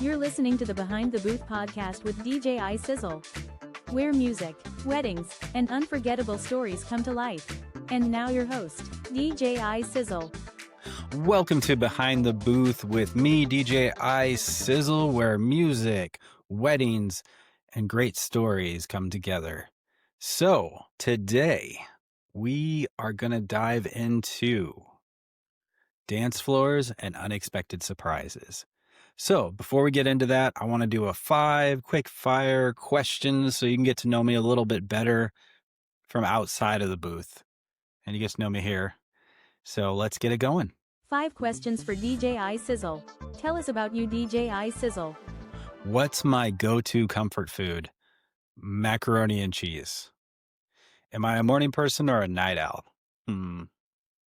You're listening to the Behind the Booth podcast with DJ iSizzle, where music, weddings, and unforgettable stories come to life. And now your host, DJ iSizzle. Welcome to Behind the Booth with me, DJ iSizzle, where music, weddings, and great stories come together. So today we are going to dive into dance floors and unexpected surprises. So before we get into that, I want to do a 5 quick fire questions so you can get to know me a little bit better from outside of the booth. And you get to know me here. So let's get it going. 5 questions for DJ iSizzle. Tell us about you, DJ iSizzle. What's my go-to comfort food? Macaroni and cheese. Am I a morning person or a night owl?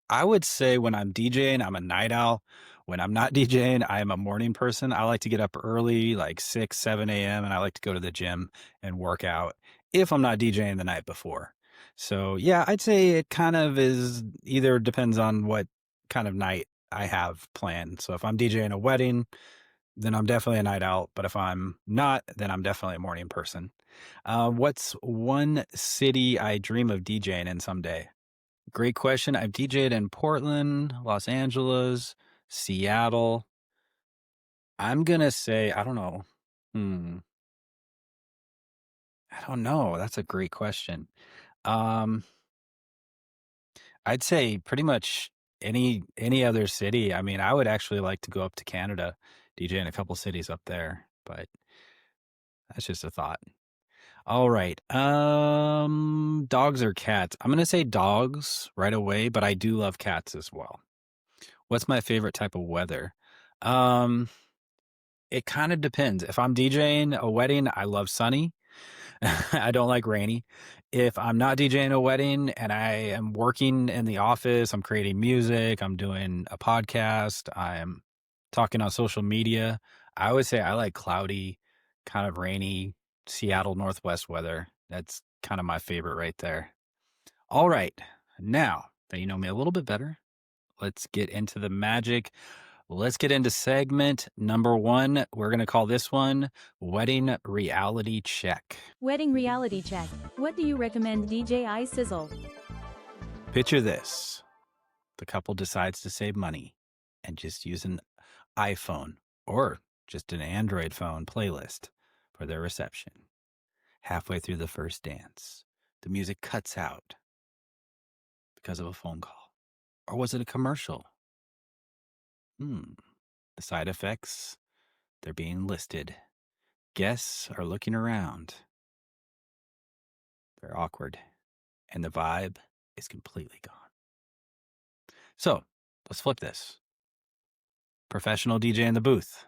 I would say when I'm DJing, I'm a night owl. When I'm not DJing, I am a morning person. I like to get up early, like 6, 7 a.m., and I like to go to the gym and work out if I'm not DJing the night before. So yeah, I'd say it kind of is either depends on what kind of night I have planned. So if I'm DJing a wedding, then I'm definitely a night owl. But if I'm not, then I'm definitely a morning person. What's one city I dream of DJing in someday? Great question. I've DJed in Portland, Los Angeles, Seattle. I'm going to say, I don't know. I don't know. That's a great question. I'd say pretty much any other city. I mean, I would actually like to go up to Canada, DJ in a couple cities up there, but that's just a thought. All right. Dogs or cats? I'm going to say dogs right away, but I do love cats as well. What's my favorite type of weather? It kind of depends. If I'm DJing a wedding, I love sunny. I don't like rainy. If I'm not DJing a wedding and I am working in the office, I'm creating music, I'm doing a podcast, I'm talking on social media, I would say I like cloudy, kind of rainy, Seattle Northwest weather. That's kind of my favorite right there. All right. Now that you know me a little bit better, let's get into the magic. Let's get into segment number 1. We're going to call this one Wedding Reality Check. Wedding Reality Check. What do you recommend, DJ iSizzle? Picture this. The couple decides to save money and just use an iPhone or just an Android phone playlist for their reception. Halfway through the first dance, the music cuts out because of a phone call. Or was it a commercial? The side effects, they're being listed. Guests are looking around. They're awkward. And the vibe is completely gone. So, let's flip this. Professional DJ in the booth.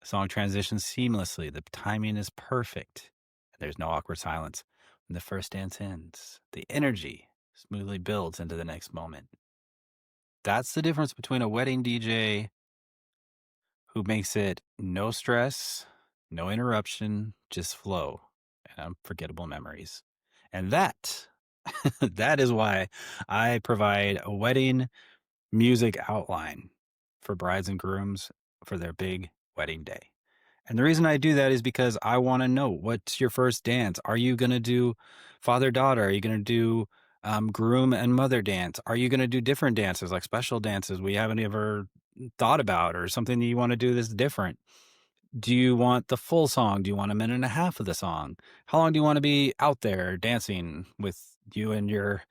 The song transitions seamlessly. The timing is perfect. There's no awkward silence. When the first dance ends, the energy smoothly builds into the next moment. That's the difference between a wedding DJ who makes it no stress, no interruption, just flow and unforgettable memories. And that is why I provide a wedding music outline for brides and grooms for their big wedding day. And the reason I do that is because I want to know, what's your first dance? Are you going to do father-daughter? Are you going to do groom and mother dance? Are you going to do different dances, like special dances we haven't ever thought about, or something that you want to do that's different? Do you want the full song? Do you want a minute and a half of the song? How long do you want to be out there dancing with you and your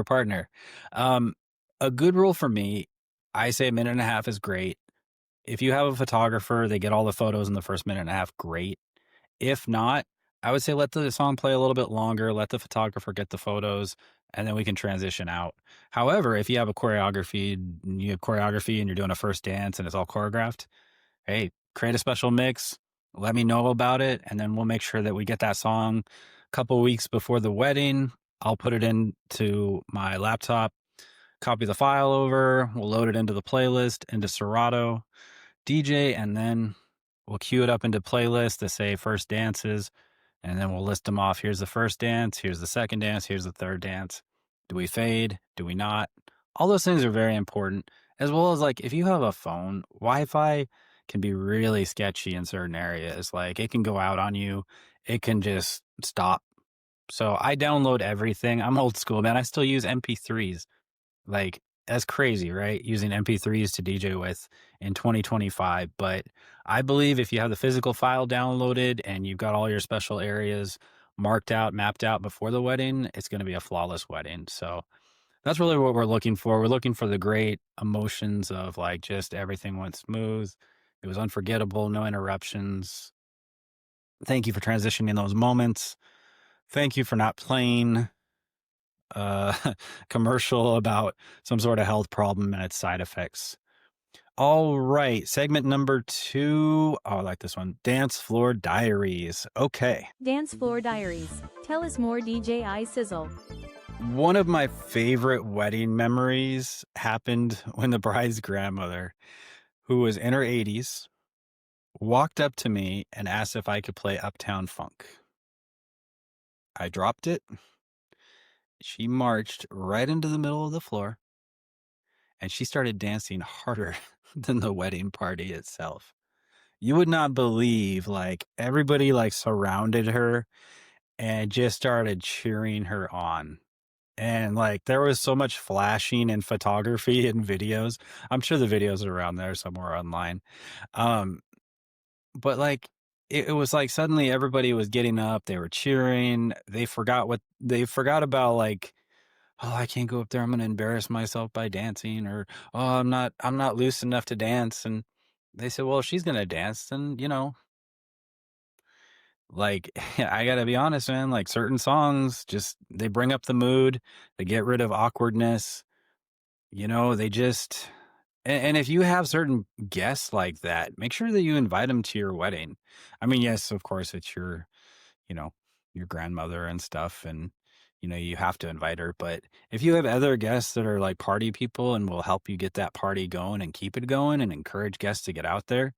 partner? A good rule for me, I say a minute and a half is great. If you have a photographer, they get all the photos in the first minute and a half, great. If not, I would say let the song play a little bit longer, let the photographer get the photos, and then we can transition out. However, if you have choreography and you're doing a first dance and it's all choreographed, hey, create a special mix, let me know about it, and then we'll make sure that we get that song a couple weeks before the wedding. I'll put it into my laptop, copy the file over, we'll load it into the playlist, into Serato, DJ, and then we'll queue it up into playlists that say first dances, and then we'll list them off. Here's the first dance, here's the second dance, here's the third dance. Do we fade? Do we not? All those things are very important, as well as like if you have a phone, Wi-Fi can be really sketchy in certain areas. Like it can go out on you, it can just stop. So I download everything. I'm old school, man. I still use MP3s. Like that's crazy, right? Using MP3s to DJ with in 2025. But I believe if you have the physical file downloaded and you've got all your special areas marked out, mapped out before the wedding, it's going to be a flawless wedding. So that's really what we're looking for. We're looking for the great emotions of like just everything went smooth. It was unforgettable, no interruptions. Thank you for transitioning those moments. Thank you for not playing commercial about some sort of health problem and its side effects. All right, segment number 2. Oh, I like this one. Dance Floor Diaries. Okay. Dance Floor Diaries. Tell us more, DJ iSizzle. One of my favorite wedding memories happened when the bride's grandmother, who was in her 80s, walked up to me and asked if I could play Uptown Funk. I dropped it. She marched right into the middle of the floor, and she started dancing harder than the wedding party itself. You would not believe, like, everybody, like, surrounded her and just started cheering her on. And, like, there was so much flashing and photography and videos. I'm sure the videos are around there somewhere online. Um, but, like, it was like suddenly everybody was getting up, they were cheering, they forgot about, like, "Oh, I can't go up there, I'm gonna embarrass myself by dancing," or, "Oh, I'm not loose enough to dance," and they said, "Well, if she's gonna dance, then, like, I gotta be honest, man, like, certain songs just they bring up the mood, they get rid of awkwardness, they just and if you have certain guests like that, make sure that you invite them to your wedding. I mean, yes, of course, it's you know, your grandmother and stuff, and, you have to invite her, but if you have other guests that are, like, party people and will help you get that party going and keep it going and encourage guests to get out there,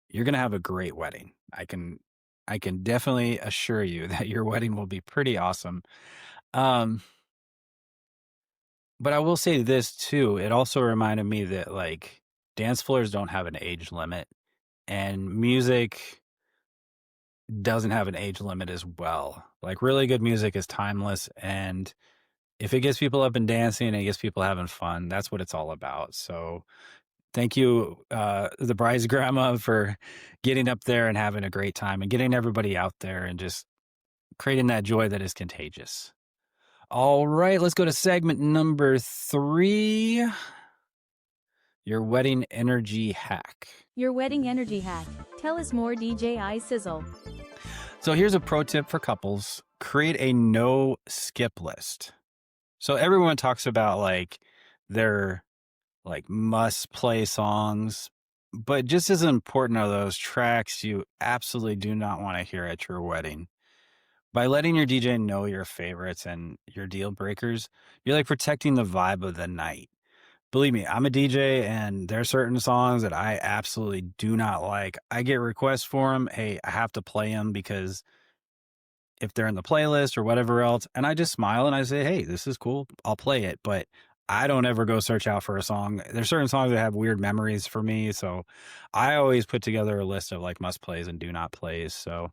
you're gonna have a great wedding. I can definitely assure you that your wedding will be pretty awesome. Um, but I will say this too, it also reminded me that, like, dance floors don't have an age limit, and music doesn't have an age limit as well. Like, really good music is timeless, and if it gets people up and dancing and it gets people having fun, that's what it's all about. So thank you, the bride's grandma, for getting up there and having a great time and getting everybody out there and just creating that joy that is contagious. All right, let's go to segment number 3. Your wedding energy hack. Your wedding energy hack. Tell us more, DJ iSizzle. So here's a pro tip for couples. Create a no skip list. So everyone talks about like their like must play songs, but just as important are those tracks you absolutely do not want to hear at your wedding. By letting your DJ know your favorites and your deal breakers, you're like protecting the vibe of the night. Believe me, I'm a DJ and there are certain songs that I absolutely do not like. I get requests for them. Hey, I have to play them because if they're in the playlist or whatever else, and I just smile and I say, hey, this is cool. I'll play it. But I don't ever go search out for a song. There's certain songs that have weird memories for me. So I always put together a list of like must plays and do not plays. So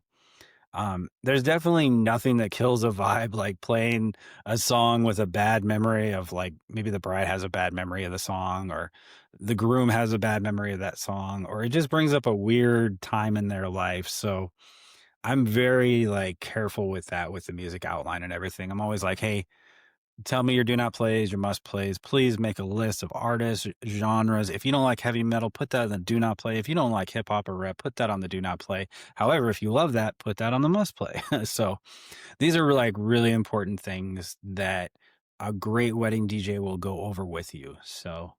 there's definitely nothing that kills a vibe like playing a song with a bad memory of like maybe the bride has a bad memory of the song or the groom has a bad memory of that song, or it just brings up a weird time in their life. So I'm very like careful with that with the music outline and everything. I'm always like, hey, tell me your do not plays, your must plays. Please make a list of artists, genres. If you don't like heavy metal, put that in the do not play. If you don't like hip hop or rap, put that on the do not play. However, if you love that, put that on the must play. So these are like really important things that a great wedding DJ will go over with you. So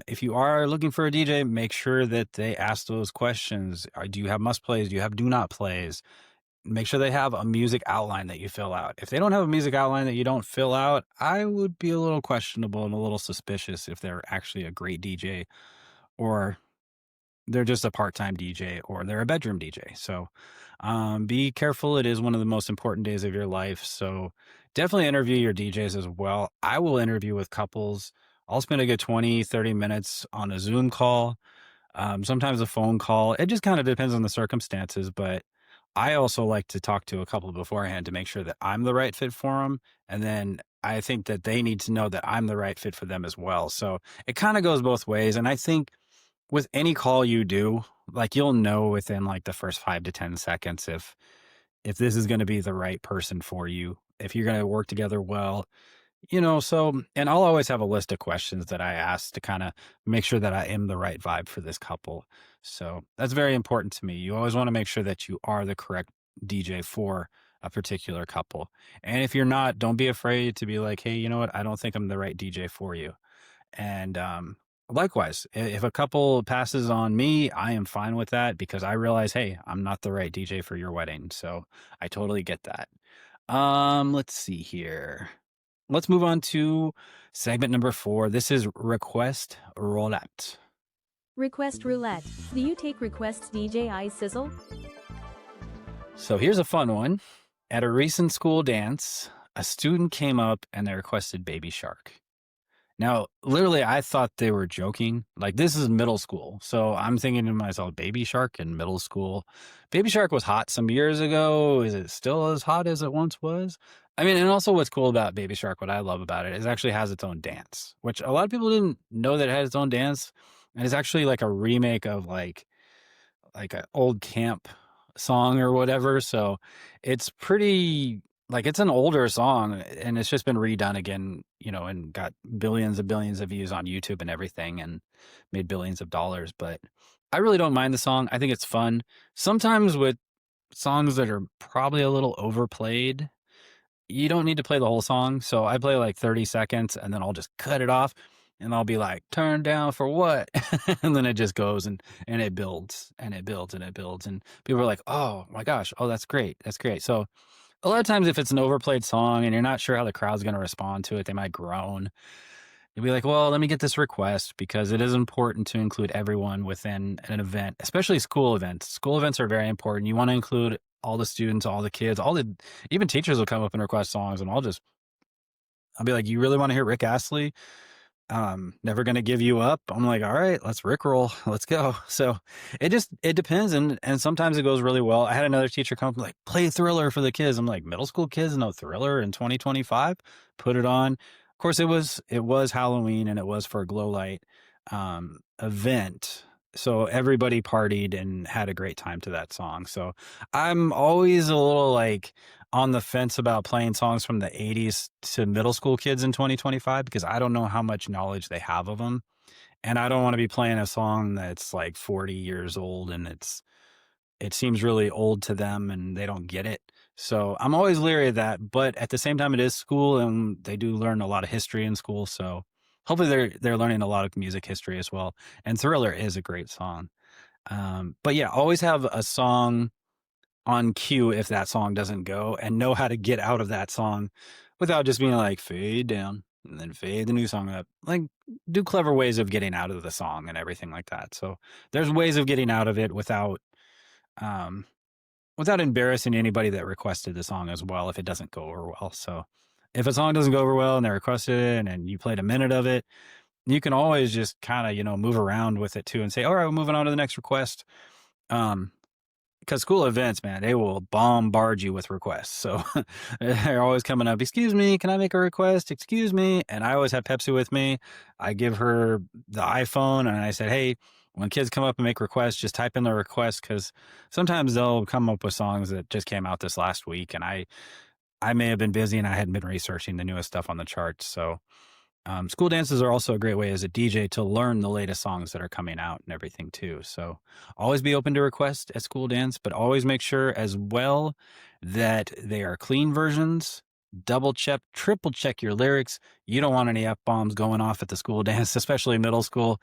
if you are looking for a DJ, make sure that they ask those questions. Do you have must plays? Do you have do not plays? Make sure they have a music outline that you fill out. If they don't have a music outline that you don't fill out, I would be a little questionable and a little suspicious if they're actually a great DJ or they're just a part-time DJ or they're a bedroom DJ. So be careful. It is one of the most important days of your life. So definitely interview your DJs as well. I will interview with couples I'll spend a good 20, 30 minutes on a Zoom call, sometimes a phone call. It just kind of depends on the circumstances, but I also like to talk to a couple beforehand to make sure that I'm the right fit for them. And then I think that they need to know that I'm the right fit for them as well. So it kind of goes both ways. And I think with any call you do, like you'll know within like the first 5 to 10 seconds if this is going to be the right person for you, if you're going to work together well, so, and I'll always have a list of questions that I ask to kind of make sure that I am the right vibe for this couple. So that's very important to me. You always want to make sure that you are the correct DJ for a particular couple. And if you're not, don't be afraid to be like, hey, you know what? I don't think I'm the right DJ for you. And likewise, if a couple passes on me, I am fine with that because I realize, hey, I'm not the right DJ for your wedding. So I totally get that. Let's see here. Let's move on to segment number 4. This is Request Roulette. Request Roulette. Do you take requests, DJ iSizzle? So here's a fun one. At a recent school dance, a student came up and they requested Baby Shark. Now, literally, I thought they were joking. Like, this is middle school. So I'm thinking to myself, Baby Shark in middle school. Baby Shark was hot some years ago. Is it still as hot as it once was? I mean, and also what's cool about Baby Shark, what I love about it, is it actually has its own dance, which a lot of people didn't know that it had its own dance. And it's actually like a remake of like an old camp song or whatever. So it's pretty, like, it's an older song and it's just been redone again, and got billions and billions of views on YouTube and everything and made billions of dollars. But I really don't mind the song. I think it's fun. Sometimes with songs that are probably a little overplayed, you don't need to play the whole song. So I play like 30 seconds and then I'll just cut it off and I'll be like, turn down for what? And then it just goes and it builds and it builds and it builds. And people are like, oh my gosh, oh, that's great. That's great. So a lot of times if it's an overplayed song and you're not sure how the crowd's going to respond to it, they might groan. You'll be like, well, let me get this request because it is important to include everyone within an event, especially school events. School events are very important. You want to include all the students, all the kids, even teachers will come up and request songs and I'll be like, you really want to hear Rick Astley? Never Gonna Give You Up. I'm like, all right, let's Rickroll. Let's go. So it depends. And sometimes it goes really well. I had another teacher come up like, play Thriller for the kids. I'm like, middle school kids know Thriller in 2025? Put it on. Of course it was Halloween and it was for a glow light, event. So everybody partied and had a great time to that song. So I'm always a little like on the fence about playing songs from the 80s to middle school kids in 2025 because I don't know how much knowledge they have of them. And I don't want to be playing a song that's like 40 years old and it seems really old to them and they don't get it. So I'm always leery of that. But at the same time, it is school and they do learn a lot of history in school. So hopefully they're learning a lot of music history as well. And Thriller is a great song. But yeah, always have a song on cue if that song doesn't go and know how to get out of that song without just being like fade down and then fade the new song up. Like do clever ways of getting out of the song and everything like that. So there's ways of getting out of it without embarrassing anybody that requested the song as well if it doesn't go over well. So if a song doesn't go over well and they requested it and you played a minute of it, you can always just kind of, move around with it too and say, all right, we're moving on to the next request. Because school events, man, they will bombard you with requests. So they're always coming up, excuse me, can I make a request? Excuse me. And I always have Pepsi with me. I give her the iPhone and I said, hey, when kids come up and make requests, just type in their request because sometimes they'll come up with songs that just came out this last week. And I may have been busy and I hadn't been researching the newest stuff on the charts. So school dances are also a great way as a DJ to learn the latest songs that are coming out and everything too. So always be open to requests at school dance, but always make sure as well that they are clean versions. Double check, triple check your lyrics. You don't want any F-bombs going off at the school dance, especially middle school.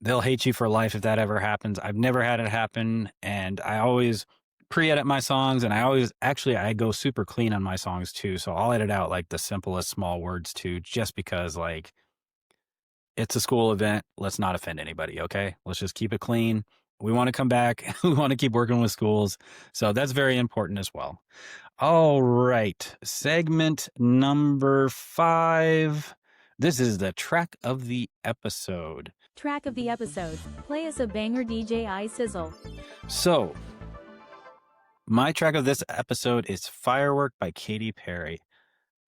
They'll hate you for life if that ever happens. I've never had it happen. And I always pre-edit my songs and I go super clean on my songs too. So I'll edit out like the simplest small words too, just because like it's a school event. Let's not offend anybody. Okay. Let's just keep it clean. We want to come back. We want to keep working with schools. So that's very important as well. All right. Segment number 5. This is the track of the episode. Track of the episode. Play us a banger, DJ iSizzle. So, my track of this episode is Firework by Katy Perry.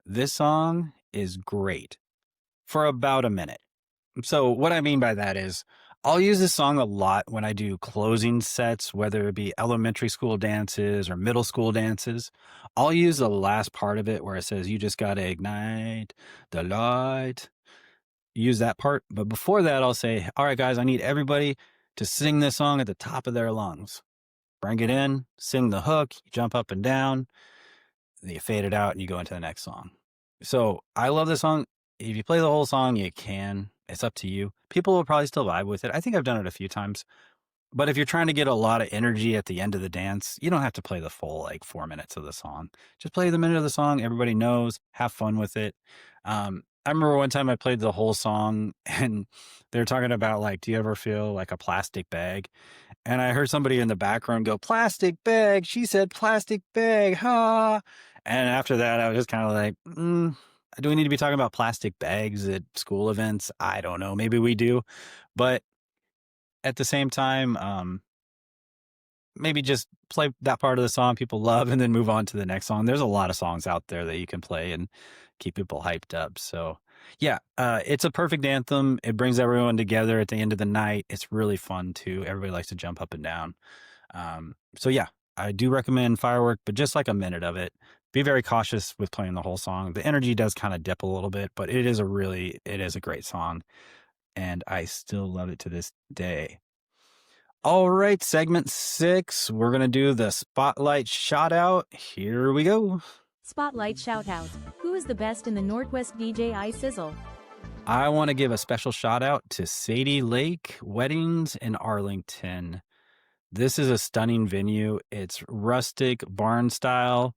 This song is great for about a minute. So what I mean by that is I'll use this song a lot when I do closing sets, whether it be elementary school dances or middle school dances. I'll use the last part of it where it says, you just got to ignite the light. Use that part. But before that, I'll say, all right, guys, I need everybody to sing this song at the top of their lungs. Bring it in, sing the hook, you jump up and down, then you fade it out and you go into the next song. So I love this song. If you play the whole song, you can. It's up to you. People will probably still vibe with it. I think I've done it a few times. But if you're trying to get a lot of energy at the end of the dance, you don't have to play the full 4 minutes of the song. Just play the minute of the song. Everybody knows. Have fun with it. I remember one time I played the whole song and they're talking about do you ever feel like a plastic bag? And I heard somebody in the background go, plastic bag. She said plastic bag. Ha. And after that, I was just kind of like, do we need to be talking about plastic bags at school events? I don't know. Maybe we do. But at the same time, maybe just play that part of the song people love and then move on to the next song. There's a lot of songs out there that you can play and keep people hyped up. So yeah, it's a perfect anthem. It brings everyone together at the end of the night. It's really fun too. Everybody likes to jump up and down. So yeah, I do recommend Firework, but just like a minute of it. Be very cautious with playing the whole song. The energy does kind of dip a little bit, but it is a great song. And I still love it to this day. All right, segment 6. We're going to do the Spotlight Shoutout. Here we go. Spotlight Shoutout. Who is the best in the Northwest, DJ iSizzle? I want to give a special shout out to Sadie Lake Weddings in Arlington. This is a stunning venue. It's rustic, barn style.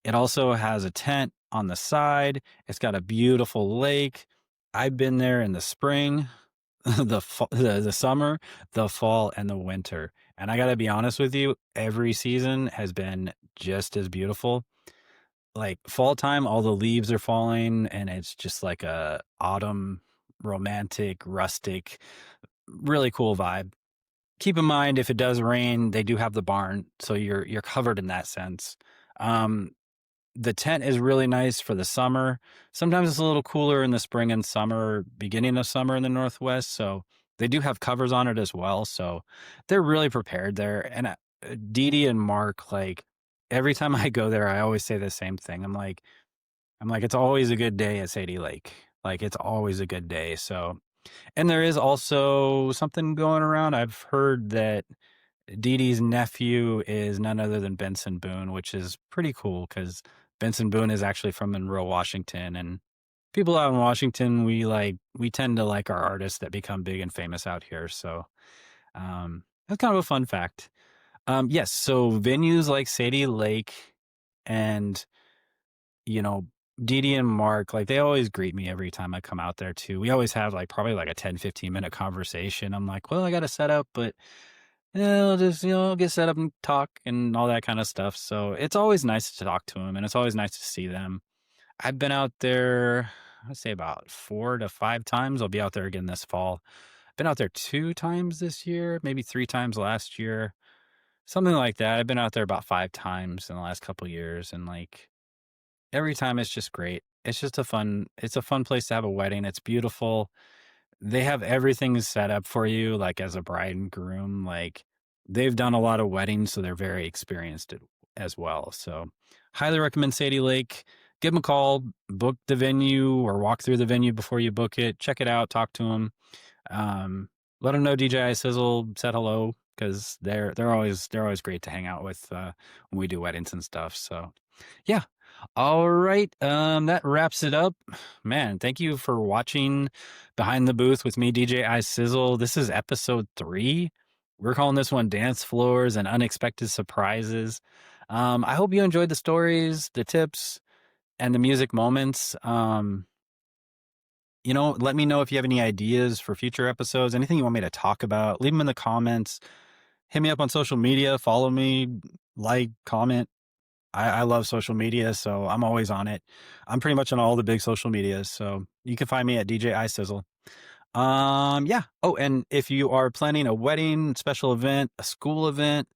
It also has a tent on the side. It's got a beautiful lake. I've been there in the spring, the summer, the fall, and the winter. And I got to be honest with you, every season has been just as beautiful. Like fall time, all the leaves are falling and it's just like a autumn, romantic, rustic, really cool vibe. Keep in mind, if it does rain, they do have the barn, so you're covered in that sense. The tent is really nice for the summer. Sometimes it's a little cooler in the spring and summer, beginning of summer in the Northwest. So they do have covers on it as well. So they're really prepared there. And Dee Dee and Mark, every time I go there, I always say the same thing. I'm like, it's always a good day at Sadie Lake. It's always a good day. So, and there is also something going around. I've heard that Dee Dee's nephew is none other than Benson Boone, which is pretty cool because Benson Boone is actually from Monroe, Washington, and people out in Washington, we tend to like our artists that become big and famous out here. So that's kind of a fun fact. Yes, so venues like Sadie Lake and Dee Dee and Mark, they always greet me every time I come out there too. We always have probably a 10-15 minute conversation. I'm like, well, I got to set up, but I'll just, get set up and talk and all that kind of stuff. So it's always nice to talk to them and it's always nice to see them. I've been out there, I'd say about 4 to 5 times. I'll be out there again this fall. I've been out there 2 times this year, maybe 3 times last year, something like that. I've been out there about 5 times in the last couple of years. And every time it's just great. It's a fun place to have a wedding. It's beautiful. They have everything set up for you, as a bride and groom. They've done a lot of weddings, so they're very experienced as well. So highly recommend Sadie Lake. Give them a call, book the venue or walk through the venue before you book it. Check it out, talk to them. Let them know DJ iSizzle said hello because they're always great to hang out with when we do weddings and stuff. So yeah. All right. That wraps it up. Man, thank you for watching Behind the Booth with me, DJ iSizzle. This is episode 3. We're calling this one Dance Floors and Unexpected Surprises. I hope you enjoyed the stories, the tips, and the music moments. Let me know if you have any ideas for future episodes, anything you want me to talk about. Leave them in the comments. Hit me up on social media. Follow me, comment. I love social media, so I'm always on it. I'm pretty much on all the big social medias, so you can find me at DJ iSizzle. Yeah. Oh, and if you are planning a wedding, special event, a school event,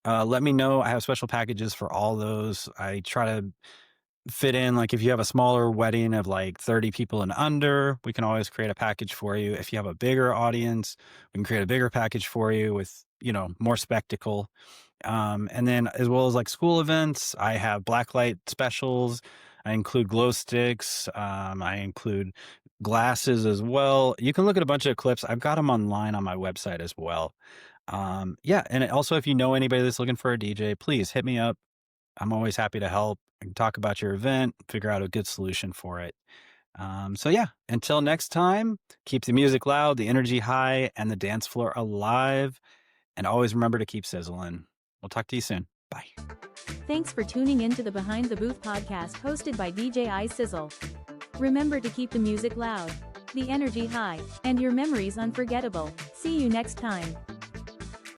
let me know. I have special packages for all those. I try to fit in, like, if you have a smaller wedding of like 30 people and under, we can always create a package for you. If you have a bigger audience, we can create a bigger package for you with, more spectacle. And then as well as like school events, I have blacklight specials. I include glow sticks. I include glasses as well. You can look at a bunch of clips. I've got them online on my website as well. Yeah. And also, if you know anybody that's looking for a DJ, please hit me up. I'm always happy to help. I can talk about your event, figure out a good solution for it. So yeah, until next time, keep the music loud, the energy high, and the dance floor alive. And always remember to keep sizzling. We'll talk to you soon. Bye. Thanks for tuning in to the Behind the Booth podcast hosted by DJ iSizzle. Remember to keep the music loud, the energy high, and your memories unforgettable. See you next time.